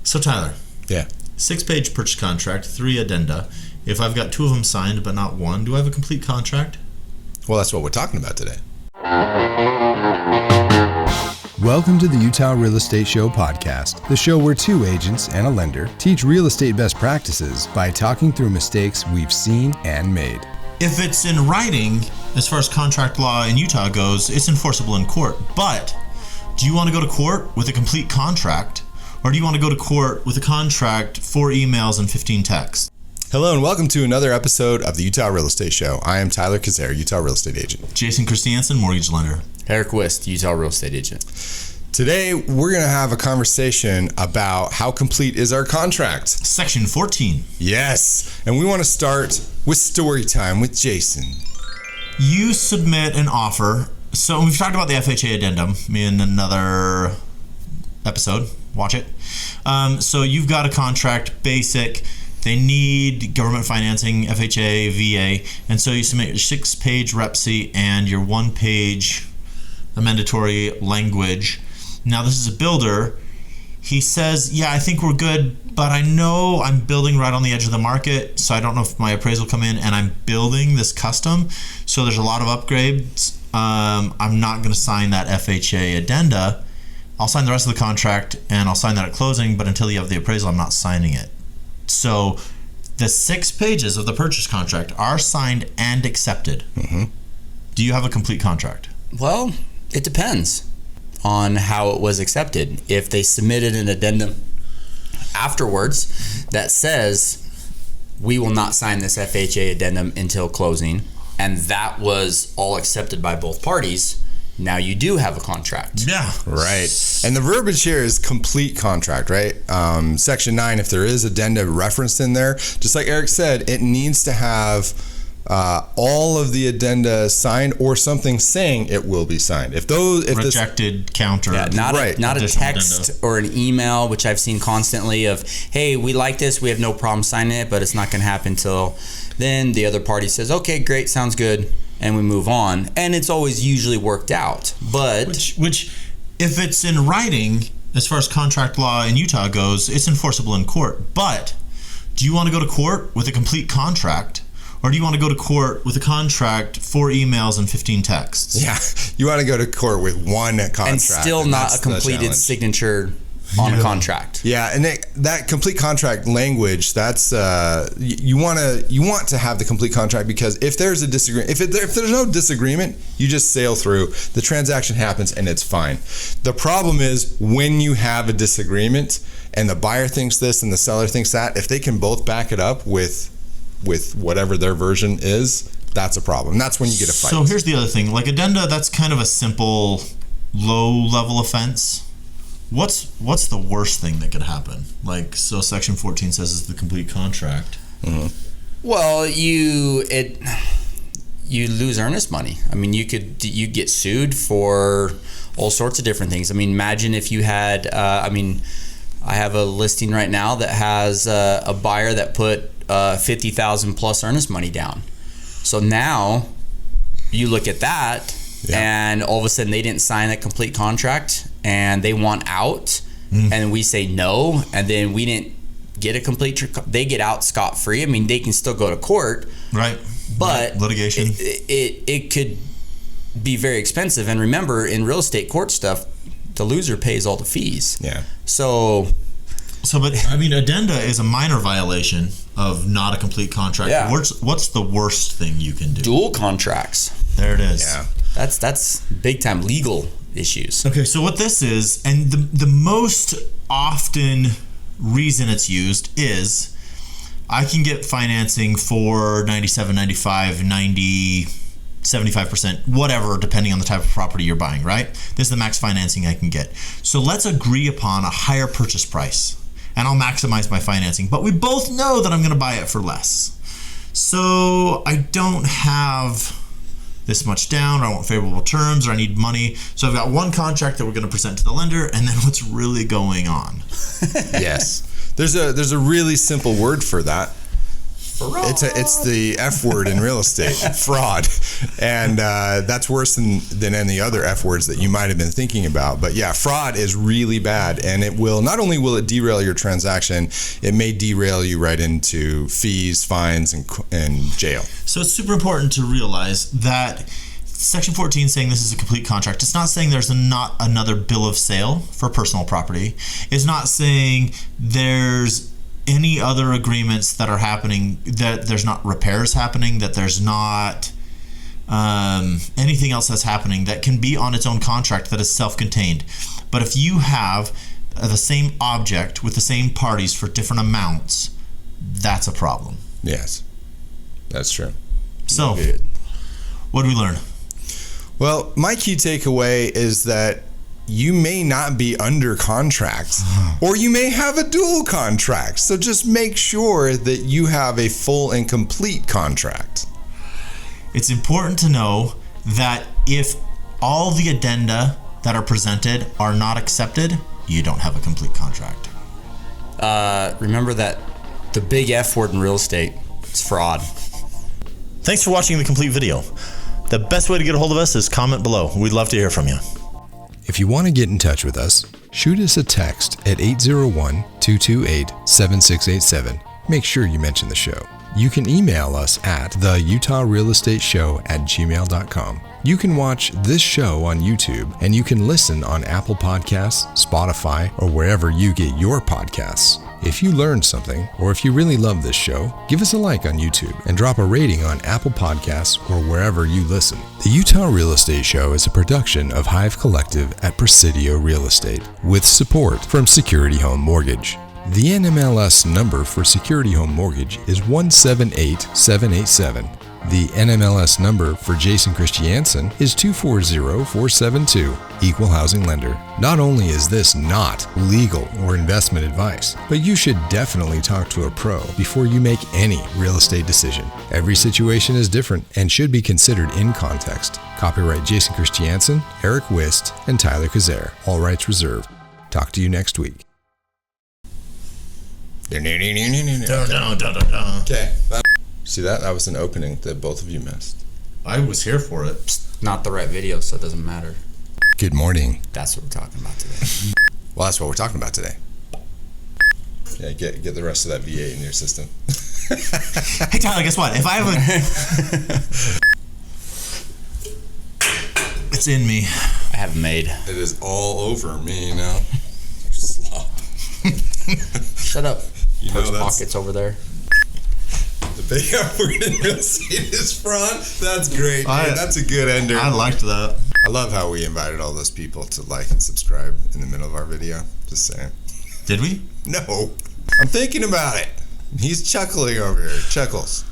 So Tyler, Yeah. 6-page purchase contract, 3 addenda. If I've got 2 of them signed but not one, do I have a complete contract? Well, that's what we're talking about today. Welcome to the Utah Real Estate Show podcast, the show where 2 agents and a lender teach real estate best practices by talking through mistakes we've seen and made. If it's in writing, as far as contract law in Utah goes, it's enforceable in court. But do you want to go to court with a complete contract, or do you want to go to court with a contract, 4 emails and 15 texts? Hello and welcome to another episode of the Utah Real Estate Show. I am Tyler Kazare, Utah Real Estate Agent. Jason Christiansen, mortgage lender. Eric Wist, Utah Real Estate Agent. Today, we're going to have a conversation about how complete is our contract. Section 14. Yes, and we want to start with story time with Jason. You submit an offer. So we've talked about the FHA addendum in another episode. Watch it. So you've got a contract, basic. They need government financing, FHA, VA, and so you submit your 6-page REPC and your 1-page amendatory language. Now this is a builder. He says, yeah, I think we're good, but I know I'm building right on the edge of the market, so I don't know if my appraisal will come in, and I'm building this custom, so there's a lot of upgrades. I'm not going to sign that FHA addenda. I'll sign the rest of the contract, and I'll sign that at closing, but until you have the appraisal, I'm not signing it. So the 6 pages of the purchase contract are signed and accepted. Mm-hmm. Do you have a complete contract? Well, it depends on how it was accepted. If they submitted an addendum afterwards that says we will not sign this FHA addendum until closing, and that was all accepted by both parties, now you do have a contract. Yeah. Right. And the verbiage here is complete contract, right? Section 9, if there is addenda referenced in there, just like Eric said, it needs to have all of the addenda signed or something saying it will be signed. If Rejected, counter. Yeah, not a text addenda. or an email, which I've seen constantly of, hey, we like this, we have no problem signing it, but it's not going to happen until then. The other party says, okay, great, sounds good, and we move on. And it's always usually worked out. But Which if it's in writing, as far as contract law in Utah goes, it's enforceable in court. But do you want to go to court with a complete contract, or do you want to go to court with a contract, 4 emails and 15 texts? Yeah, you want to go to court with 1 contract. and still not a completed signature on a contract. Yeah, and that complete contract language, that's you want to have the complete contract, because if there's a disagreement, if there's no disagreement, you just sail through. The transaction happens and it's fine. The problem is when you have a disagreement and the buyer thinks this and the seller thinks that, if they can both back it up with whatever their version is, that's a problem. That's when you get a fight. So here's the other thing. Like addenda, that's kind of a simple, low-level offense. What's the worst thing that could happen? Like, so Section 14 says it's the complete contract. Mm-hmm. Well, you lose earnest money. I mean, you get sued for all sorts of different things. I mean, imagine if you had, I have a listing right now that has a buyer that put $50,000 plus earnest money down. So now you look at that, and all of a sudden they didn't sign a complete contract and they want out, and we say no, and then we didn't get a complete. They get out scot-free. I mean, they can still go to court, right? But litigation. It could be very expensive. And remember, in real estate court stuff, the loser pays all the fees. Yeah. But I mean, addenda is a minor violation of not a complete contract. Yeah. What's the worst thing you can do? Dual contracts. There it is. Yeah. That's big time legal issues. Okay, so what this is, and the most often reason it's used is, I can get financing for 97, 95, 90, 75%, whatever, depending on the type of property you're buying, right? This is the max financing I can get. So let's agree upon a higher purchase price, and I'll maximize my financing. But we both know that I'm going to buy it for less. So I don't have this much down, or I want favorable terms, or I need money. So I've got 1 contract that we're going to present to the lender, and then what's really going on? Yes. There's a really simple word for that. It's the F word in real estate, fraud, and that's worse than any other F words that you might have been thinking about. But yeah, fraud is really bad, and it will not only will it derail your transaction, it may derail you right into fees, fines, and jail. So it's super important to realize that Section 14 saying this is a complete contract. It's not saying there's not another bill of sale for personal property. It's not saying there's any other agreements that are happening, that there's not repairs happening, that there's not anything else that's happening that can be on its own contract that is self-contained. But if you have the same object with the same parties for different amounts, that's a problem. Yes, that's true. So, what did we learn? Well, my key takeaway is that you may not be under contract, or you may have a dual contract. So just make sure that you have a full and complete contract. It's important to know that if all the addenda that are presented are not accepted, you don't have a complete contract. Remember that the big F word in real estate, it's fraud. Thanks for watching the complete video. The best way to get a hold of us is comment below. We'd love to hear from you. If you want to get in touch with us, shoot us a text at 801-228-7687. Make sure you mention the show. You can email us at theutahrealestateshow@gmail.com. You can watch this show on YouTube, and you can listen on Apple Podcasts, Spotify, or wherever you get your podcasts. If you learned something, or if you really love this show, give us a like on YouTube and drop a rating on Apple Podcasts or wherever you listen. The Utah Real Estate Show is a production of Hive Collective at Presidio Real Estate, with support from Security Home Mortgage. The NMLS number for Security Home Mortgage is 178787. The NMLS number for Jason Christiansen is 240472, Equal Housing Lender. Not only is this not legal or investment advice, but you should definitely talk to a pro before you make any real estate decision. Every situation is different and should be considered in context. Copyright Jason Christiansen, Eric Wist, and Tyler Kazare. All rights reserved. Talk to you next week. Okay. See that? That was an opening that both of you missed. I was here for it. Not the right video, so it doesn't matter. Good morning. That's what we're talking about today. Well, that's what we're talking about today. Yeah, get the rest of that V8 in your system. Hey, Tyler, guess what? If I have a... It's in me. I have made. It is all over me now. Slop. Shut up. You know Purse pockets over there. The big F word in real estate is fraud. That's great. That's a good ender. I liked that. I love how we invited all those people to like and subscribe in the middle of our video. Just saying. Did we? No. I'm thinking about it. He's chuckling over here. Chuckles.